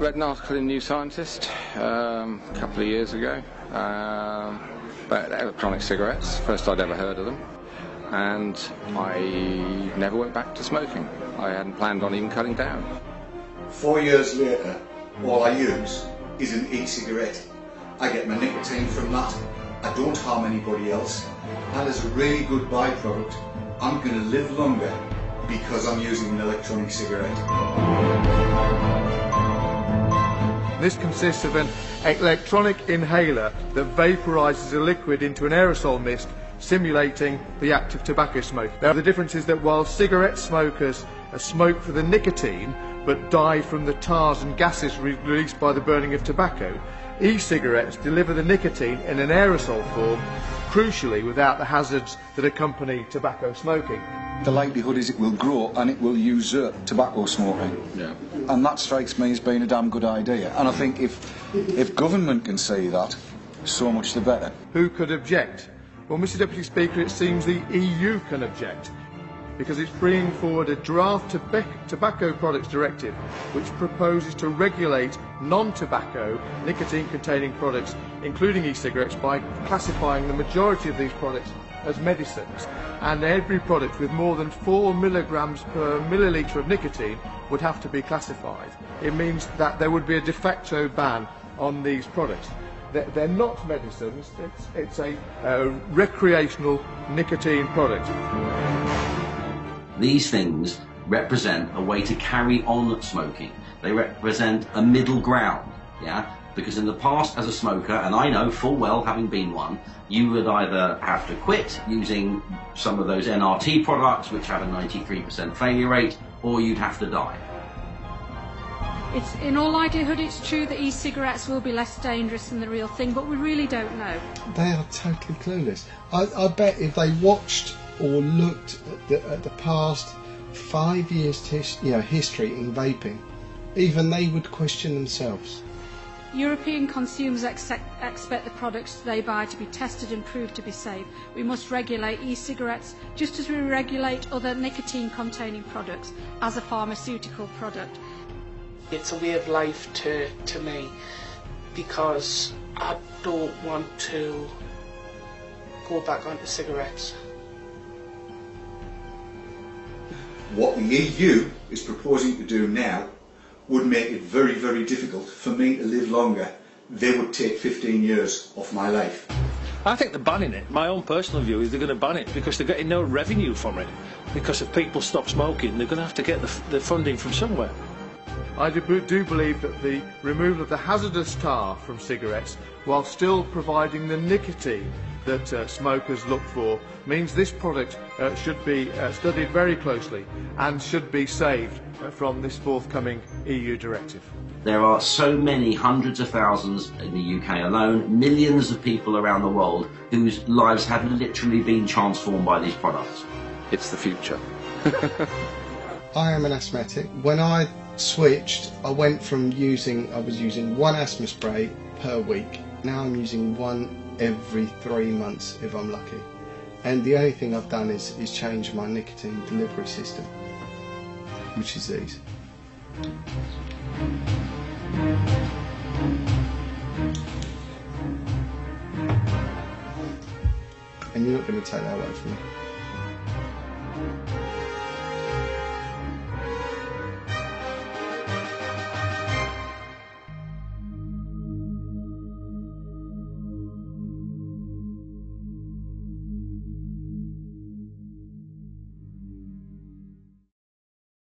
read an article in New Scientist a couple of years ago about electronic cigarettes. First I'd ever heard of them, and I never went back to smoking. I hadn't planned on even cutting down. 4 years later, all I use is an e-cigarette. I get my nicotine from that. I don't harm anybody else, and as a really good byproduct, I'm going to live longer because I'm using an electronic cigarette. This consists of an electronic inhaler that vaporises a liquid into an aerosol mist, simulating the act of tobacco smoke. Now, the difference is that while cigarette smokers smoke for the nicotine but die from the tars and gases released by the burning of tobacco, e-cigarettes deliver the nicotine in an aerosol form, crucially without the hazards that accompany tobacco smoking. The likelihood is it will grow and it will usurp tobacco smoking. Yeah. And that strikes me as being a damn good idea. And I think if government can see that, so much the better. Who could object? Well, Mr. Deputy Speaker, it seems the EU can object, because it's bringing forward a draft tobacco products directive which proposes to regulate non-tobacco nicotine-containing products, including e-cigarettes, by classifying the majority of these products as medicines, and every product with more than 4 milligrams per millilitre of nicotine would have to be classified. It means that there would be a de facto ban on these products. They're not medicines, it's a recreational nicotine product. These things represent a way to carry on smoking. They represent a middle ground, yeah? Because in the past, as a smoker, and I know full well, having been one, you would either have to quit using some of those NRT products, which have a 93% failure rate, or you'd have to die. In all likelihood, it's true that e-cigarettes will be less dangerous than the real thing, but we really don't know. They are totally clueless. I bet if they watched or looked at the past 5 years history in vaping, even they would question themselves. European consumers expect the products they buy to be tested and proved to be safe. We must regulate e-cigarettes just as we regulate other nicotine-containing products as a pharmaceutical product. It's a way of life to me, because I don't want to go back onto cigarettes. What the EU is proposing to do now would make it very, very difficult for me to live longer. They would take 15 years off my life. I think they're banning it. My own personal view is they're going to ban it because they're getting no revenue from it. Because if people stop smoking, they're going to have to get the funding from somewhere. I do believe that the removal of the hazardous tar from cigarettes, while still providing the nicotine that smokers look for, means this product should be studied very closely and should be saved from this forthcoming EU directive. There are so many hundreds of thousands in the UK alone, millions of people around the world whose lives have literally been transformed by these products. It's the future. I am an asthmatic. When I switched, I went from I was using one asthma spray per week. Now I'm using one every 3 months if I'm lucky. And the only thing I've done is change my nicotine delivery system, which is these. And you're not going to take that away from me.